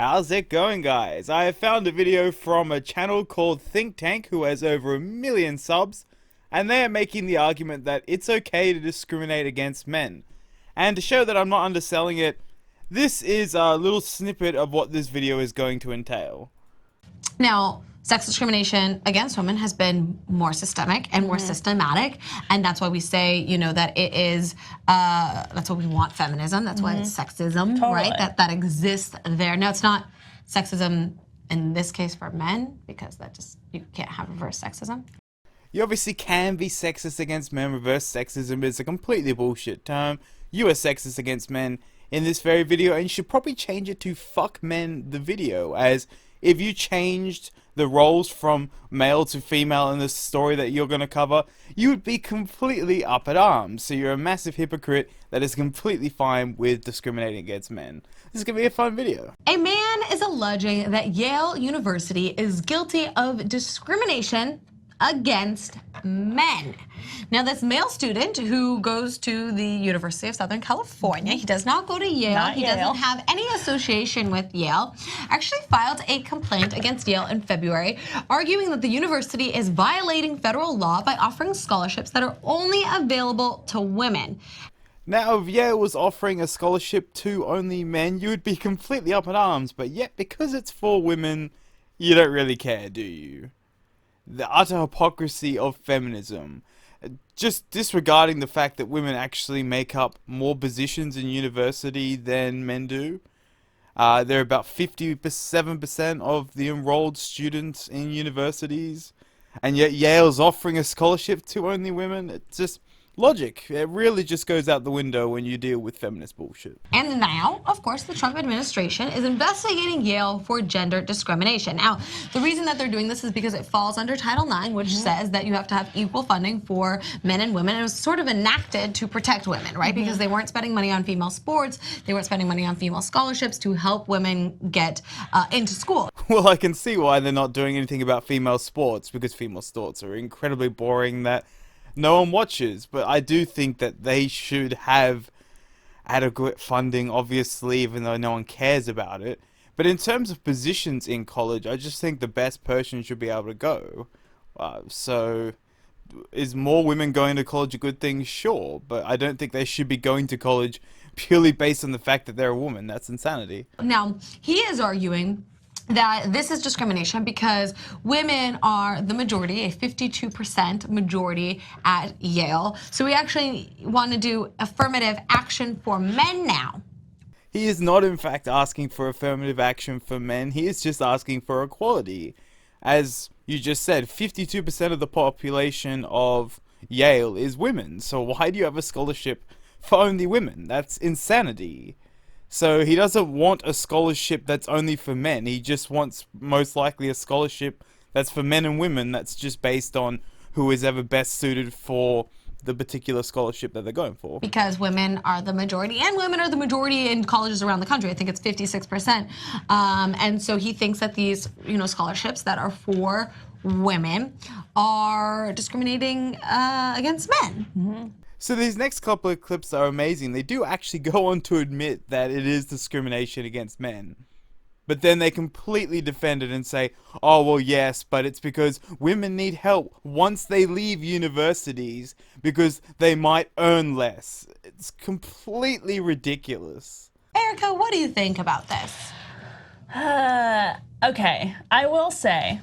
How's it going, guys? I found a video from a channel called Think Tank who has over 1 million subs, and they're making the argument that it's okay to discriminate against men. And to show that I'm not underselling it, this is a little snippet of what this video is going to entail. Now, sex discrimination against women has been more systemic and more systematic, and that's why we say, you know, that it is, that's what we want feminism, that's why it's sexism, right? That exists there. Now, it's not sexism in this case for men, because that just, you can't have reverse sexism. You obviously can be sexist against men. Reverse sexism is a completely bullshit term. You are sexist against men in this very video, and you should probably change it to fuck men the video, as if you changed the roles from male to female in this story that you're going to cover, you would be completely up at arms. So you're a massive hypocrite that is completely fine with discriminating against men. This is going to be a fun video. A man is alleging that Yale University is guilty of discrimination against men. Now, this male student who goes to the University of Southern California, he does not go to Yale, he doesn't have any association with Yale, actually filed a complaint against Yale in February, arguing that the university is violating federal law by offering scholarships that are only available to women. Now, if Yale was offering a scholarship to only men, you would be completely up in arms, but yet because it's for women, you don't really care, do you? The utter hypocrisy of feminism. Just disregarding the fact that women actually make up more positions in university than men do. They're about 57% of the enrolled students in universities, and yet Yale's offering a scholarship to only women. It's just logic. It really just goes out the window when you deal with feminist bullshit. And now, of course, the Trump administration is investigating Yale for gender discrimination. Now, the reason that they're doing this is because it falls under Title IX, which says that you have to have equal funding for men and women. It was sort of enacted to protect women, right? Because they weren't spending money on female sports, they weren't spending money on female scholarships to help women get into school. Well, I can see why they're not doing anything about female sports, because female sports are incredibly boring that no one watches. But I do think that they should have adequate funding, obviously, even though no one cares about it. But in terms of positions in college, I just think the best person should be able to go. So, is more women going to college a good thing? Sure, but I don't think they should be going to college purely based on the fact that they're a woman. That's insanity. Now, he is arguing that this is discrimination because women are the majority, a 52% majority at Yale. So we actually want to do affirmative action for men now. He is not, in fact, asking for affirmative action for men. He is just asking for equality. As you just said, 52% of the population of Yale is women. So why do you have a scholarship for only women? That's insanity. So he doesn't want a scholarship that's only for men. He just wants most likely a scholarship that's for men and women, that's just based on who is ever best suited for the particular scholarship that they're going for. Because women are the majority, and women are the majority in colleges around the country. I think it's 56%. And so he thinks that these, you know, scholarships that are for women are discriminating against men. So these next couple of clips are amazing. They do actually go on to admit that it is discrimination against men. But then they completely defend it and say, oh, well, yes, but it's because women need help once they leave universities because they might earn less. It's completely ridiculous. Erica, what do you think about this? Okay, I will say,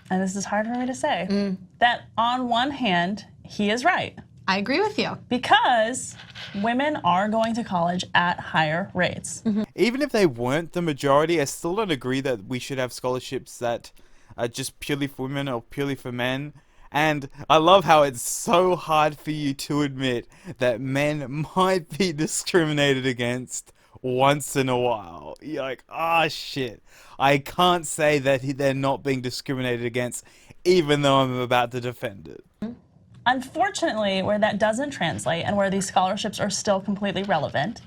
and this is hard for me to say, that on one hand, he is right. I agree with you. Because women are going to college at higher rates. Even if they weren't the majority, I still don't agree that we should have scholarships that are just purely for women or purely for men. And I love how it's so hard for you to admit that men might be discriminated against once in a while. You're like, ah, shit. I can't say that they're not being discriminated against, even though I'm about to defend it. Unfortunately, where that doesn't translate and where these scholarships are still completely relevant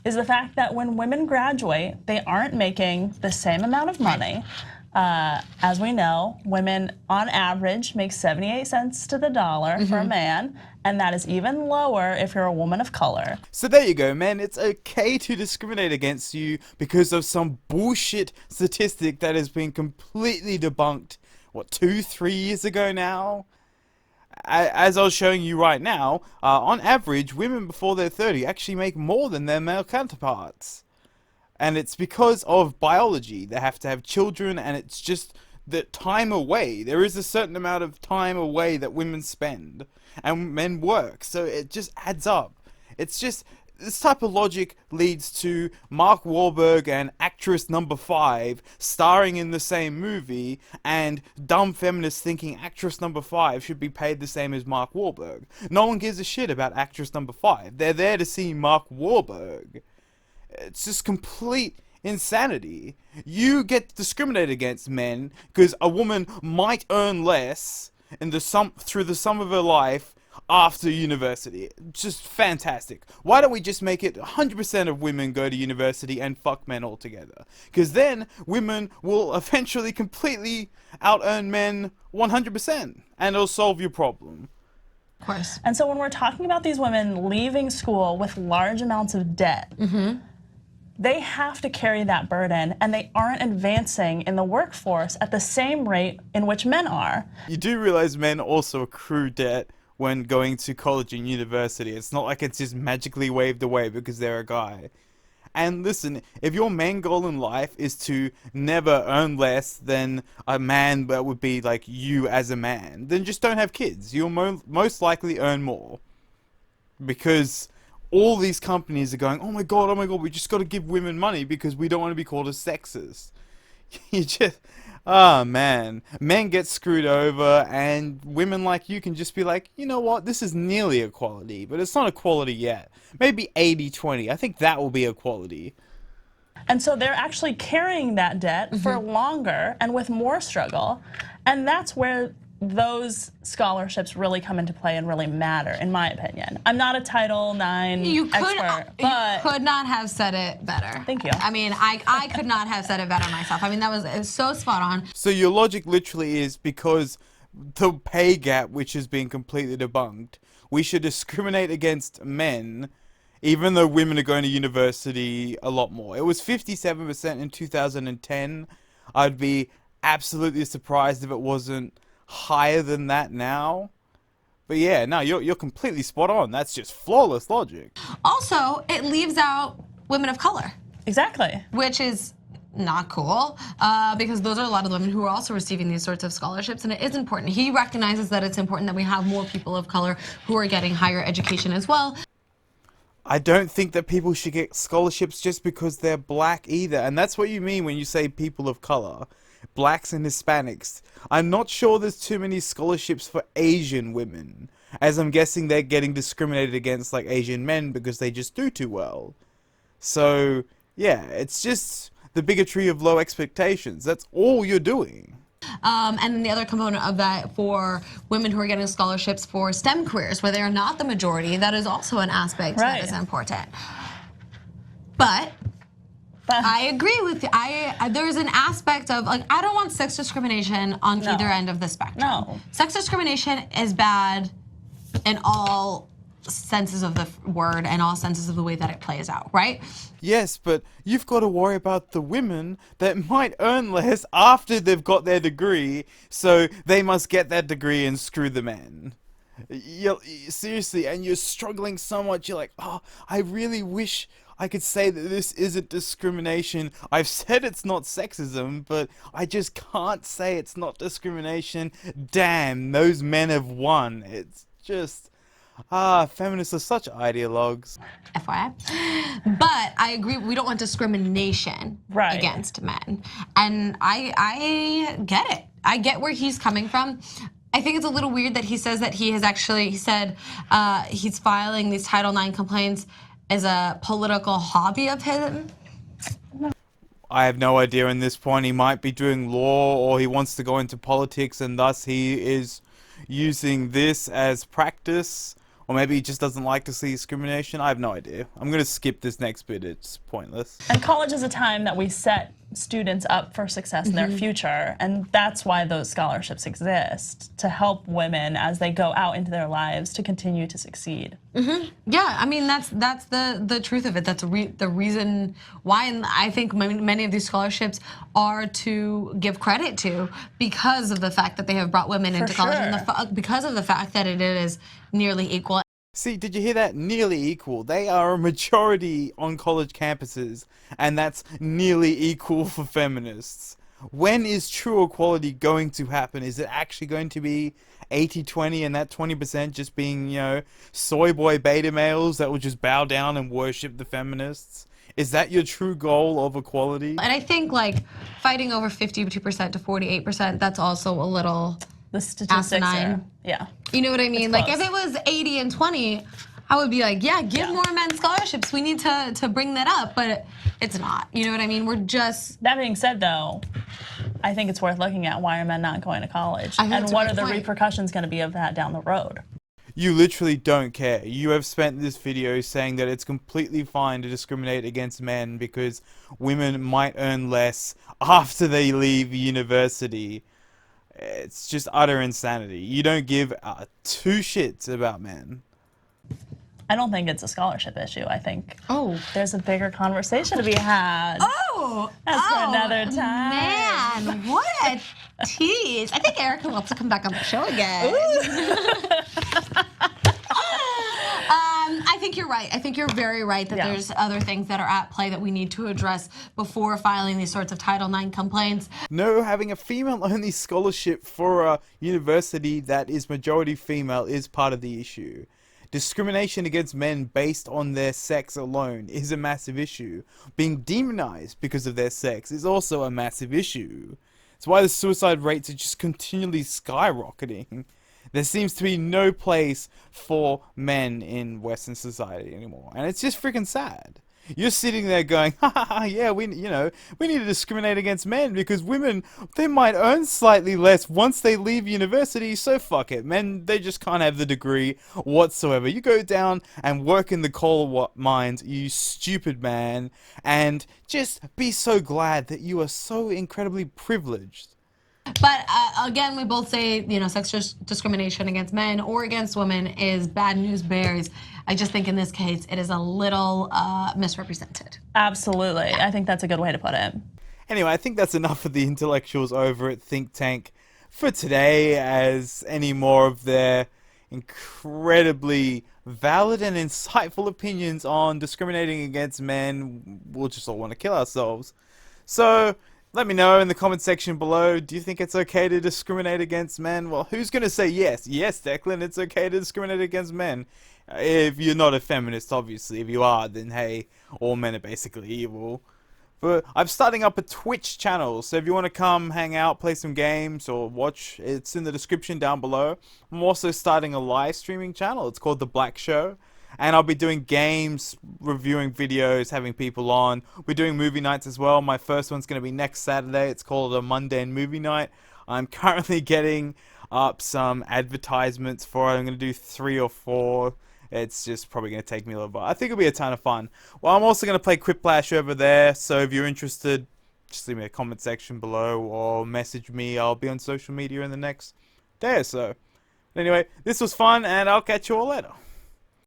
is the fact that when women graduate, they aren't making the same amount of money. As we know, women on average make 78 cents to the dollar for a man, and that is even lower if you're a woman of color. So there you go, man. It's okay to discriminate against you because of some bullshit statistic that has been completely debunked, what, 2-3 years ago now? As I was showing you right now, on average, women before they're 30 actually make more than their male counterparts. And it's because of biology. They have to have children, and it's just the time away. There is a certain amount of time away that women spend, and men work. So it just adds up. It's just, this type of logic leads to Mark Wahlberg and actress number 5 starring in the same movie, and dumb feminists thinking actress number 5 should be paid the same as Mark Wahlberg. No one gives a shit about actress number 5. They're there to see Mark Wahlberg. It's just complete insanity. You get discriminated against men because a woman might earn less in through the sum of her life after university. Just fantastic. Why don't we just make it 100% of women go to university and fuck men altogether? Because then women will eventually completely out-earn men 100%, and it'll solve your problem. Of course. And so when we're talking about these women leaving school with large amounts of debt, they have to carry that burden, and they aren't advancing in the workforce at the same rate in which men are. You do realize men also accrue debt when going to college and university. It's not like it's just magically waved away because they're a guy. And listen, if your main goal in life is to never earn less than a man that would be like you as a man, then just don't have kids. You'll most likely earn more. Because all these companies are going, oh my god, we just got to give women money because we don't want to be called as sexist. You just, man. Men get screwed over, and women like you can just be like, you know what, this is nearly equality, but it's not equality yet. Maybe 80-20. I think that will be equality. And so they're actually carrying that debt for longer and with more struggle. And that's where those scholarships really come into play and really matter, in my opinion. I'm not a Title IX expert, but you could not have said it better. Thank you. I mean, I could not have said it better myself. I mean, it was so spot on. So your logic literally is because the pay gap, which has been completely debunked, we should discriminate against men, even though women are going to university a lot more. It was 57% in 2010. I'd be absolutely surprised if it wasn't higher than that now. But yeah, no, you're completely spot on. That's just flawless logic. Also, it leaves out women of color. exactly. Which is not cool, because those are a lot of women who are also receiving these sorts of scholarships, and it is important. He recognizes that it's important that we have more people of color who are getting higher education as well. I don't think that people should get scholarships just because they're black either, and that's what you mean when you say people of color. Blacks and Hispanics. I'm not sure there's too many scholarships for Asian women, as I'm guessing they're getting discriminated against like Asian men because they just do too well. So, yeah, it's just the bigotry of low expectations. That's all you're doing. And then the other component of that for women who are getting scholarships for STEM careers, where they are not the majority, that is also an aspect that is important. But I agree with you. There's an aspect of, like, I don't want sex discrimination on either end of the spectrum. No. Sex discrimination is bad in all senses of the word and all senses of the way that it plays out, right? Yes, but you've got to worry about the women that might earn less after they've got their degree, so they must get that degree and screw the men. Seriously, and you're struggling so much, you're like, oh, I really wish I could say that this isn't discrimination. I've said it's not sexism, but I just can't say it's not discrimination. Damn, those men have won. It's just, feminists are such ideologues. FYI. But I agree, we don't want discrimination against men. And I get it. I get where he's coming from. I think it's a little weird that he says that he said he's filing these Title IX complaints as a political hobby of him. I have no idea in this point. He might be doing law, or he wants to go into politics, and thus he is using this as practice. Or maybe he just doesn't like to see discrimination. I have no idea. I'm going to skip this next bit. It's pointless. And college is a time that we set students up for success in their future. And that's why those scholarships exist, to help women as they go out into their lives to continue to succeed. Yeah, I mean that's the truth of it. That's the reason why, and I think many of these scholarships are to give credit to because of the fact that they have brought women into college, and because of the fact that it is nearly equal. See, did you hear that? Nearly equal. They are a majority on college campuses, and that's nearly equal for feminists. When is true equality going to happen? Is it actually going to be 80-20 and that 20% just being, soy boy beta males that will just bow down and worship the feminists? Is that your true goal of equality? And I think like fighting over 52% to 48%, that's also a little The statistics asinine. Yeah. You know what I mean? It's Like close. if it was 80 and 20, I would be like, yeah, give more men scholarships. We need to bring that up, but it's not. You know what I mean? We're just. That being said, though, I think it's worth looking at why are men not going to college, I think and that's a what great are the point. repercussions going to be of that down the road. You literally don't care. You have spent this video saying that it's completely fine to discriminate against men because women might earn less after they leave university. It's just utter insanity. You don't give two shits about men. I don't think it's a scholarship issue. I think Oh. there's a bigger conversation to be had. Oh. That's for another time. Man, what a tease. I think Erica wants to come back on the show again. I think you're right. I think you're very right that there's other things that are at play that we need to address before filing these sorts of Title IX complaints. No, having a female-only scholarship for a university that is majority female is part of the issue. Discrimination against men based on their sex alone is a massive issue. Being demonized because of their sex is also a massive issue. It's why the suicide rates are just continually skyrocketing. There seems to be no place for men in Western society anymore, and it's just freaking sad. You're sitting there going, ha ha ha, yeah, we need to discriminate against men because women, they might earn slightly less once they leave university, so fuck it. Men, they just can't have the degree whatsoever. You go down and work in the coal mines, you stupid man, and just be so glad that you are so incredibly privileged. But again, we both say, sex discrimination against men or against women is bad news bears. I just think in this case, it is a little misrepresented. Absolutely. I think that's a good way to put it. Anyway, I think that's enough of the intellectuals over at Think Tank for today, as any more of their incredibly valid and insightful opinions on discriminating against men, we'll just all want to kill ourselves. So, let me know in the comment section below, do you think it's okay to discriminate against men? Well, who's going to say yes? Yes, Declan, it's okay to discriminate against men. If you're not a feminist, obviously. If you are, then hey, all men are basically evil. But I'm starting up a Twitch channel, so if you want to come hang out, play some games, or watch, it's in the description down below. I'm also starting a live streaming channel. It's called The Black Show. And I'll be doing games, reviewing videos, having people on. We're doing movie nights as well. My first one's going to be next Saturday. It's called a Mundane Movie Night. I'm currently getting up some advertisements for it. I'm going to do 3 or 4. It's just probably going to take me a little bit. I think it'll be a ton of fun. Well, I'm also going to play Quiplash over there. So if you're interested, just leave me a comment section below or message me. I'll be on social media in the next day or so. But anyway, this was fun and I'll catch you all later.